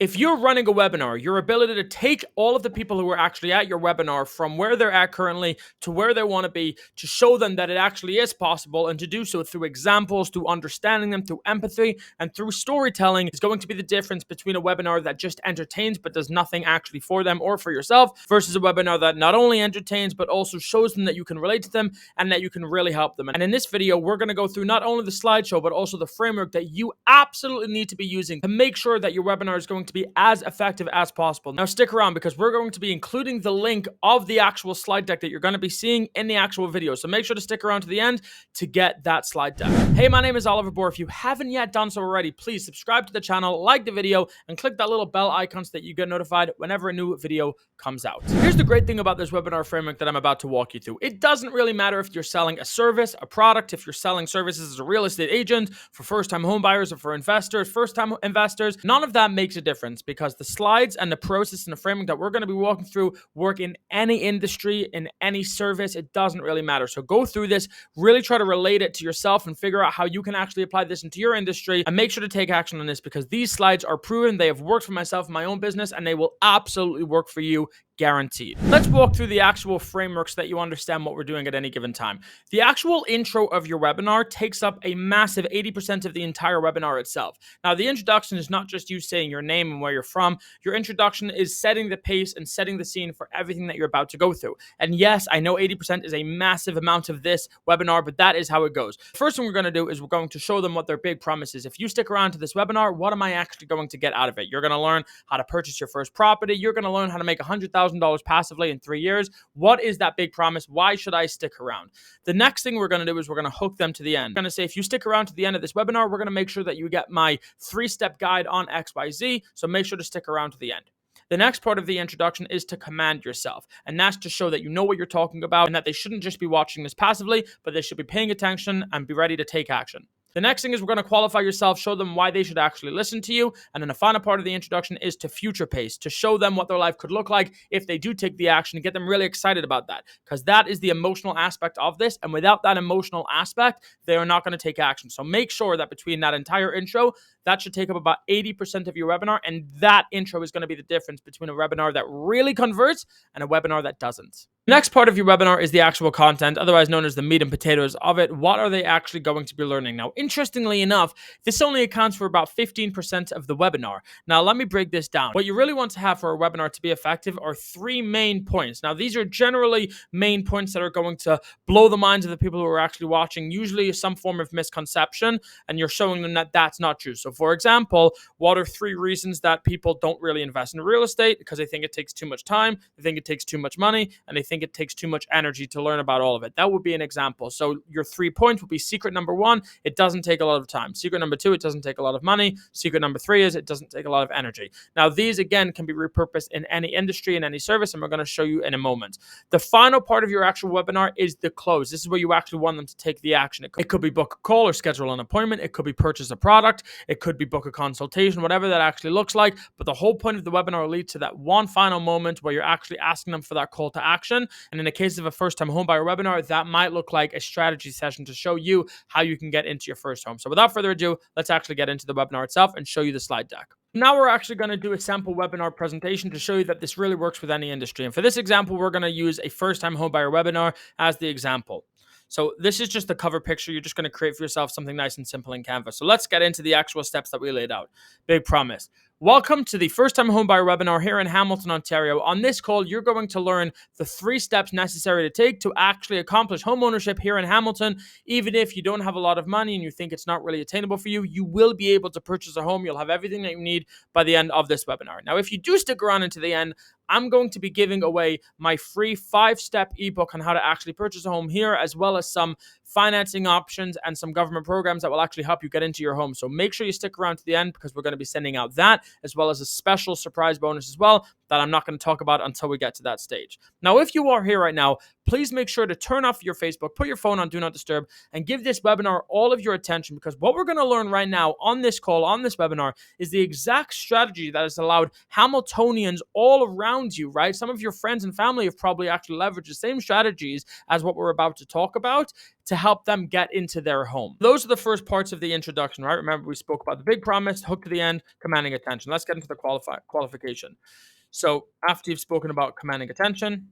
If you're running a webinar, your ability to take all of the people who are actually at your webinar from where they're at currently to where they want to be, to show them that it actually is possible, and to do so through examples, through understanding them, through empathy, and through storytelling is going to be the difference between a webinar that just entertains but does nothing actually for them or for yourself versus a webinar that not only entertains but also shows them that you can relate to them and that you can really help them. And in this video, we're going to go through not only the slideshow but also the framework that you absolutely need to be using to make sure that your webinar is going to be as effective as possible. Now stick around because we're going to be including the link of the actual slide deck that you're going to be seeing in the actual video. So make sure to stick around to the end to get that slide deck. Hey, my name is Oliver Borr. If you haven't yet done so already, please subscribe to the channel, like the video, and click that little bell icon so that you get notified whenever a new video comes out. Here's the great thing about this webinar framework that I'm about to walk you through. It doesn't really matter if you're selling a service, a product, if you're selling services as a real estate agent, for first-time home buyers or for investors, first-time investors. None of that makes a difference because the slides and the process and the framework that we're going to be walking through work in any industry, in any service. It doesn't really matter. So go through this, really try to relate it to yourself and figure out how you can actually apply this into your industry, and make sure to take action on this because these slides are proven. They have worked for myself in my own business and they will absolutely work for you. Guaranteed. Let's walk through the actual frameworks so that you understand what we're doing at any given time. The actual intro of your webinar takes up a massive 80% of the entire webinar itself. Now, the introduction is not just you saying your name and where you're from. Your introduction is setting the pace and setting the scene for everything that you're about to go through. And yes, I know 80% is a massive amount of this webinar, but that is how it goes. The first thing we're going to do is we're going to show them what their big promise is. If you stick around to this webinar, what am I actually going to get out of it? You're going to learn how to purchase your first property. You're going to learn how to make $100,000 passively in 3 years. What is that big promise? Why should I stick around? The next thing we're going to do is we're going to hook them to the end. We're going to say, if you stick around to the end of this webinar, we're going to make sure that you get my 3-step guide on XYZ. So make sure to stick around to the end. The next part of the introduction is to command yourself, and that's to show that you know what you're talking about and that they shouldn't just be watching this passively, but they should be paying attention and be ready to take action. The next thing is we're going to qualify yourself, show them why they should actually listen to you. And then the final part of the introduction is to future pace, to show them what their life could look like if they do take the action, and get them really excited about that, because that is the emotional aspect of this. And without that emotional aspect, they are not going to take action. So make sure that between that entire intro, that should take up about 80% of your webinar. And that intro is going to be the difference between a webinar that really converts and a webinar that doesn't. The next part of your webinar is the actual content, otherwise known as the meat and potatoes of it. What are they actually going to be learning? Now, interestingly enough, this only accounts for about 15% of the webinar. Now, let me break this down. What you really want to have for a webinar to be effective are 3 main points. Now, these are generally main points that are going to blow the minds of the people who are actually watching, usually some form of misconception, and you're showing them that that's not true. So, for example, what are 3 reasons that people don't really invest in real estate? Because they think it takes too much time, they think it takes too much money, and they think it takes too much energy to learn about all of it. That would be an example. So your 3 points would be: secret number 1, it doesn't take a lot of time. Secret number 2, it doesn't take a lot of money. Secret number 3 is it doesn't take a lot of energy. Now, these again can be repurposed in any industry, in any service, and we're going to show you in a moment. The final part of your actual webinar is the close. This is where you actually want them to take the action. It could be book a call or schedule an appointment. It could be purchase a product. It could be book a consultation, whatever that actually looks like. But the whole point of the webinar leads to that one final moment where you're actually asking them for that call to action. And in the case of a first-time homebuyer webinar, that might look like a strategy session to show you how you can get into your first home. So without further ado, let's actually get into the webinar itself and show you the slide deck. Now we're actually going to do a sample webinar presentation to show you that this really works with any industry. And for this example, we're going to use a first-time homebuyer webinar as the example. So this is just the cover picture. You're just going to create for yourself something nice and simple in Canva. So let's get into the actual steps that we laid out. Big promise. Welcome to the First Time Homebuyer webinar here in Hamilton, Ontario. On this call, you're going to learn the 3 steps necessary to take to actually accomplish home ownership here in Hamilton. Even if you don't have a lot of money and you think it's not really attainable for you, you will be able to purchase a home. You'll have everything that you need by the end of this webinar. Now, if you do stick around into the end, I'm going to be giving away my free 5-step ebook on how to actually purchase a home here, as well as some financing options and some government programs that will actually help you get into your home. So make sure you stick around to the end because we're going to be sending out that, as well as a special surprise bonus as well that I'm not going to talk about until we get to that stage. Now, if you are here right now, please make sure to turn off your Facebook, put your phone on Do Not Disturb, and give this webinar all of your attention, because what we're going to learn right now on this call, on this webinar, is the exact strategy that has allowed Hamiltonians all around you, right? Some of your friends and family have probably actually leveraged the same strategies as what we're about to talk about to help them get into their home. Those are the first parts of the introduction, right? Remember, we spoke about the big promise, hook to the end, commanding attention. Let's get into the qualification. So after you've spoken about commanding attention,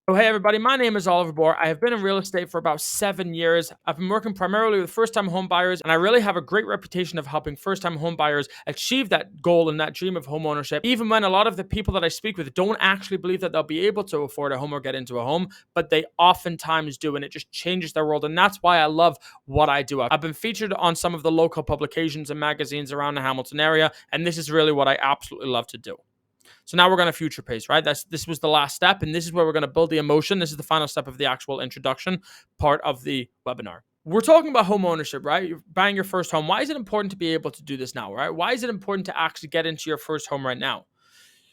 so hey everybody, my name is Oliver Borr. I have been in real estate for about 7 years. I've been working primarily with first-time home buyers, and I really have a great reputation of helping first-time home buyers achieve that goal and that dream of home ownership, even when a lot of the people that I speak with don't actually believe that they'll be able to afford a home or get into a home, but they oftentimes do, and it just changes their world, and that's why I love what I do. I've been featured on some of the local publications and magazines around the Hamilton area, and this is really what I absolutely love to do. So now we're going to future pace, right? This was the last step, and this is where we're going to build the emotion. This is the final step of the actual introduction part of the webinar. We're talking about home ownership, right? You're buying your first home. Why is it important to be able to do this now, right? Why is it important to actually get into your first home right now?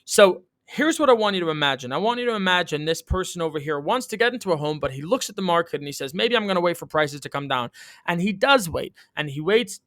So here's what I want you to imagine. I want you to imagine this person over here wants to get into a home, but he looks at the market and he says, maybe I'm going to wait for prices to come down. And he does wait, and he waits.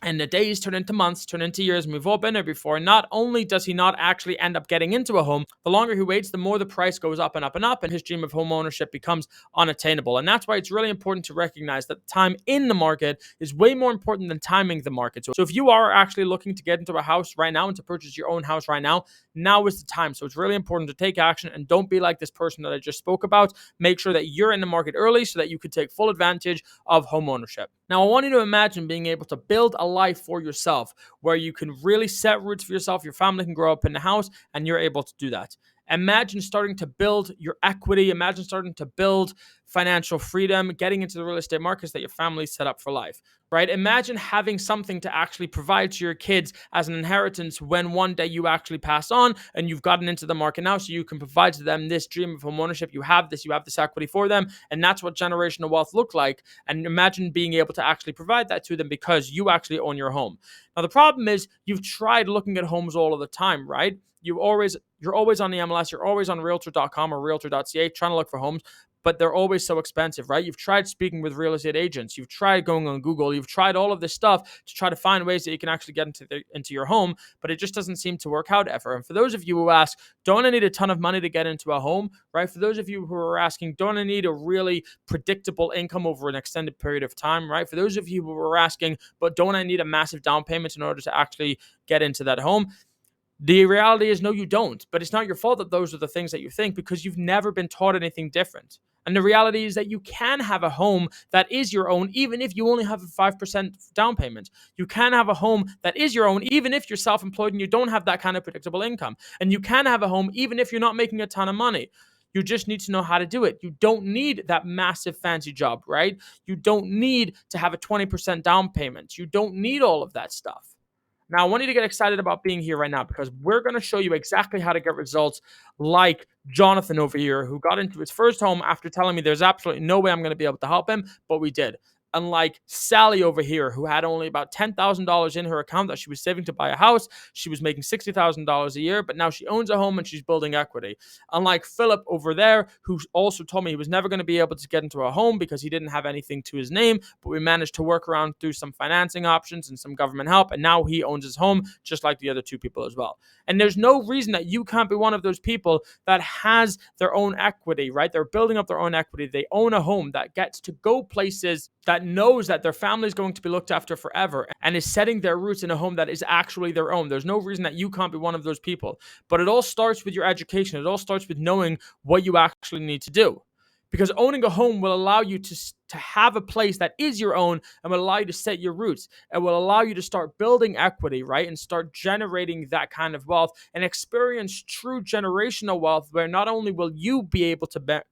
And the days turn into months, turn into years, and we've all been there before. Not only does he not actually end up getting into a home, the longer he waits, the more the price goes up and up and up, and his dream of home ownership becomes unattainable. And that's why it's really important to recognize that time in the market is way more important than timing the market. So if you are actually looking to get into a house right now and to purchase your own house right now, now is the time. So it's really important to take action and don't be like this person that I just spoke about. Make sure that you're in the market early so that you can take full advantage of home ownership. Now, I want you to imagine being able to build a life for yourself where you can really set roots for yourself. Your family can grow up in the house, and you're able to do that. Imagine starting to build your equity. Imagine starting to build financial freedom, getting into the real estate markets that your family set up for life, right? Imagine having something to actually provide to your kids as an inheritance when one day you actually pass on and you've gotten into the market now, so you can provide to them this dream of home ownership. You have this equity for them, and that's what generational wealth look like. And imagine being able to actually provide that to them because you actually own your home. Now, the problem is you've tried looking at homes all of the time, right? You're always on the MLS, you're always on realtor.com or realtor.ca trying to look for homes, but they're always so expensive, right? You've tried speaking with real estate agents, you've tried going on Google, you've tried all of this stuff to try to find ways that you can actually get into your home, but it just doesn't seem to work out ever. And for those of you who ask, don't I need a ton of money to get into a home, right? For those of you who are asking, don't I need a really predictable income over an extended period of time, right? For those of you who are asking, but don't I need a massive down payment in order to actually get into that home? The reality is, no, you don't. But it's not your fault that those are the things that you think, because you've never been taught anything different. And the reality is that you can have a home that is your own, even if you only have a 5% down payment. You can have a home that is your own, even if you're self-employed and you don't have that kind of predictable income. And you can have a home, even if you're not making a ton of money. You just need to know how to do it. You don't need that massive fancy job, right? You don't need to have a 20% down payment. You don't need all of that stuff. Now, I want you to get excited about being here right now, because we're going to show you exactly how to get results like Jonathan over here, who got into his first home after telling me there's absolutely no way I'm going to be able to help him, but we did. Unlike Sally over here, who had only about $10,000 in her account that she was saving to buy a house. She was making $60,000 a year, but now she owns a home and she's building equity. Unlike Philip over there, who also told me he was never going to be able to get into a home because he didn't have anything to his name, but we managed to work around through some financing options and some government help, and now he owns his home just like the other two people as well. And there's no reason that you can't be one of those people that has their own equity, right? They're building up their own equity. They own a home that gets to go places, that knows that their family is going to be looked after forever, and is setting their roots in a home that is actually their own. There's no reason that you can't be one of those people. But it all starts with your education. It all starts with knowing what you actually need to do. Because owning a home will allow you to have a place that is your own, and will allow you to set your roots. It will allow you to start building equity, right? And start generating that kind of wealth and experience true generational wealth, where not only will you be able to benefit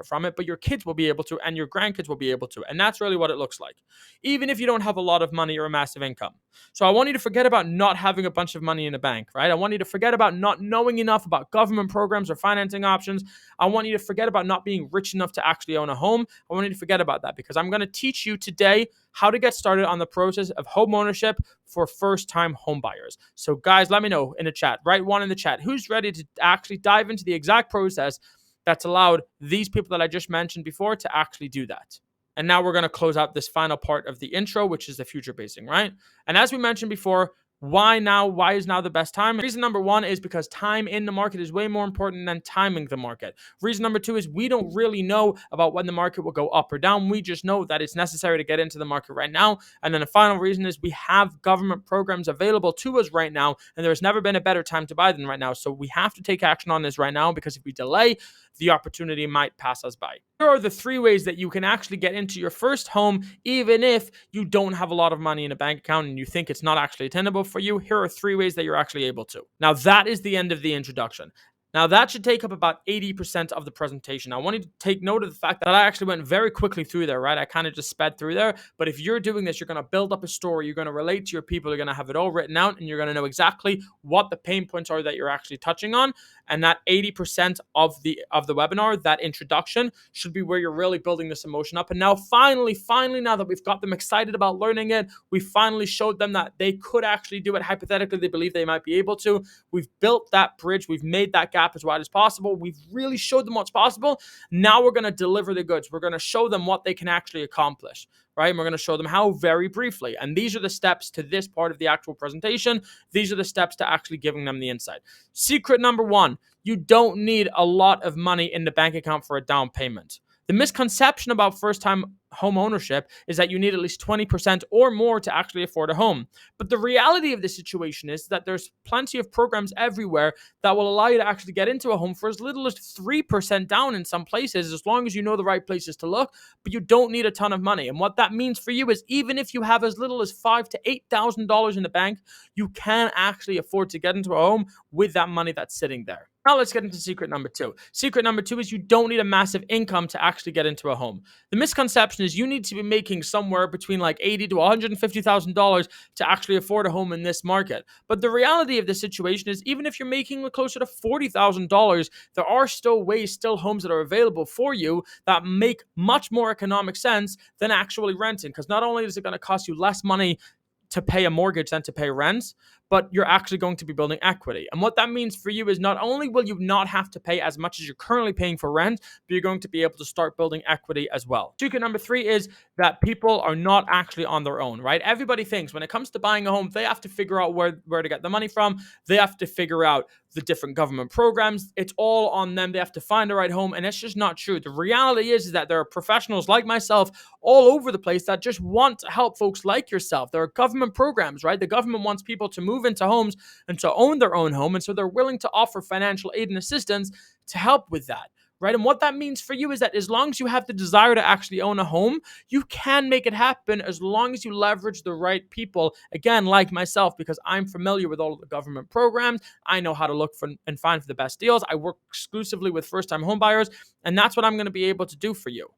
from it, but your kids will be able to, and your grandkids will be able to. And that's really what it looks like, even if you don't have a lot of money or a massive income. So I want you to forget about not having a bunch of money in the bank, right? I want you to forget about not knowing enough about government programs or financing options. I want you to forget about not being rich enough to actually own a home. I want you to forget about that, because I'm going to teach you today how to get started on the process of home ownership for first-time home buyers. So guys, let me know in the chat, write one in the chat, who's ready to actually dive into the exact process that's allowed these people that I just mentioned before to actually do that. And now we're going to close out this final part of the intro, which is the future basing, right? And as we mentioned before, why now? Why is now the best time? Reason number one is because time in the market is way more important than timing the market. Reason number two is we don't really know about when the market will go up or down. We just know that it's necessary to get into the market right now. And then the final reason is we have government programs available to us right now, and there's never been a better time to buy than right now. So we have to take action on this right now, because if we delay, the opportunity might pass us by. Here are the 3 ways that you can actually get into your first home, even if you don't have a lot of money in a bank account and you think it's not actually attainable for you. Here are 3 ways that you're actually able to. Now, that is the end of the introduction. Now, that should take up about 80% of the presentation. I want you to take note of the fact that I actually went very quickly through there, right? I kind of just sped through there. But if you're doing this, you're going to build up a story. You're going to relate to your people. You're going to have it all written out, and you're going to know exactly what the pain points are that you're actually touching on. And that 80% of the webinar, that introduction, should be where you're really building this emotion up. And now finally, now that we've got them excited about learning it, we finally showed them that they could actually do it. Hypothetically, they believe they might be able to. We've built that bridge. We've made that gap as wide as possible. We've really showed them what's possible. Now we're going to deliver the goods. We're going to show them what they can actually accomplish, right? And we're going to show them how very briefly. And these are the steps to this part of the actual presentation. These are the steps to actually giving them the insight. Secret number 1, you don't need a lot of money in the bank account for a down payment. The misconception about first-time home ownership is that you need at least 20% or more to actually afford a home. But the reality of the situation is that there's plenty of programs everywhere that will allow you to actually get into a home for as little as 3% down in some places, as long as you know the right places to look, but you don't need a ton of money. And what that means for you is even if you have as little as $5,000 to $8,000 in the bank, you can actually afford to get into a home with that money that's sitting there. Now let's get into secret number 2. Secret number 2 is you don't need a massive income to actually get into a home. The misconception is you need to be making somewhere between like $80,000 to $150,000 to actually afford a home in this market. But the reality of the situation is even if you're making closer to $40,000, there are still homes that are available for you that make much more economic sense than actually renting. Because not only is it going to cost you less money to pay a mortgage than to pay rent, but you're actually going to be building equity. And what that means for you is not only will you not have to pay as much as you're currently paying for rent, but you're going to be able to start building equity as well. Secret number 3 is that people are not actually on their own, right? Everybody thinks when it comes to buying a home, they have to figure out where to get the money from. They have to figure out the different government programs. It's all on them. They have to find the right home, and it's just not true. The reality is that there are professionals like myself all over the place that just want to help folks like yourself. There are government programs, right? The government wants people to move into homes and to own their own home, and so they're willing to offer financial aid and assistance to help with that, right? And what that means for you is that as long as you have the desire to actually own a home, you can make it happen as long as you leverage the right people, again, like myself, because I'm familiar with all of the government programs. I know how to look for and find for the best deals. I work exclusively with first-time home buyers, and that's what I'm going to be able to do for you.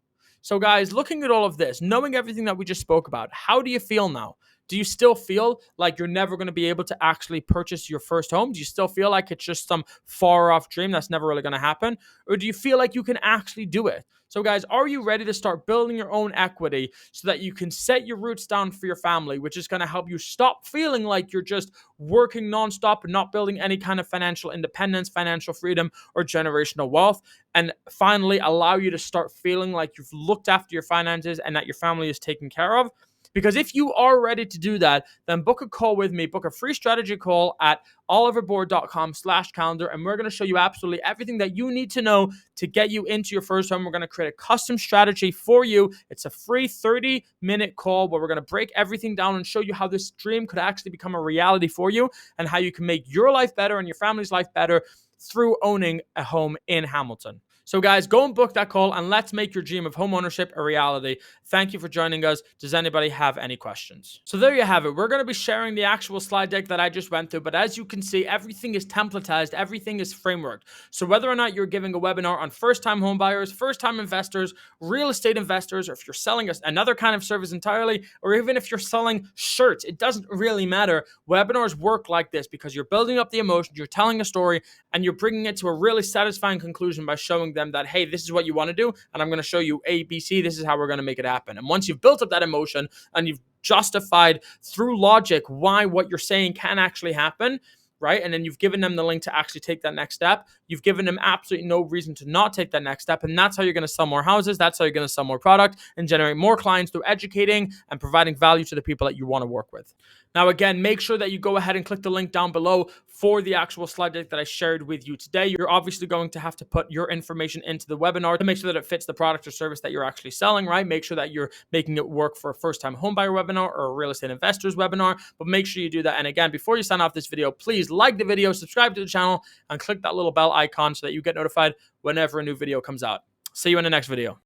So guys, looking at all of this, knowing everything that we just spoke about, how do you feel now? Do you still feel like you're never going to be able to actually purchase your first home? Do you still feel like it's just some far off dream that's never really going to happen? Or do you feel like you can actually do it? So guys, are you ready to start building your own equity so that you can set your roots down for your family, which is going to help you stop feeling like you're just working nonstop and not building any kind of financial independence, financial freedom, or generational wealth, and finally allow you to start feeling like you've looked after your finances and that your family is taken care of? Because if you are ready to do that, then book a call with me, book a free strategy call at oliverborr.com/calendar, and we're going to show you absolutely everything that you need to know to get you into your first home. We're going to create a custom strategy for you. It's a free 30-minute call where we're going to break everything down and show you how this dream could actually become a reality for you and how you can make your life better and your family's life better through owning a home in Hamilton. So guys, go and book that call and let's make your dream of home ownership a reality. Thank you for joining us. Does anybody have any questions? So there you have it. We're going to be sharing the actual slide deck that I just went through, but as you can see, everything is templatized, everything is frameworked. So whether or not you're giving a webinar on first-time home buyers, first-time investors, real estate investors, or if you're selling another kind of service entirely, or even if you're selling shirts, it doesn't really matter. Webinars work like this because you're building up the emotion, you're telling a story, and you're bringing it to a really satisfying conclusion by showing them that, hey, this is what you want to do, and I'm going to show you A, B, C. This is how we're going to make it happen. And once you've built up that emotion and you've justified through logic why what you're saying can actually happen, right? And then you've given them the link to actually take that next step. You've given them absolutely no reason to not take that next step. And that's how you're going to sell more houses. That's how you're going to sell more product and generate more clients through educating and providing value to the people that you want to work with. Now, again, make sure that you go ahead and click the link down below for the actual slide deck that I shared with you today. You're obviously going to have to put your information into the webinar to make sure that it fits the product or service that you're actually selling, right? Make sure that you're making it work for a first-time homebuyer webinar or a real estate investors webinar, but make sure you do that. And again, before you sign off this video, please like the video, subscribe to the channel, and click that little bell icon so that you get notified whenever a new video comes out. See you in the next video.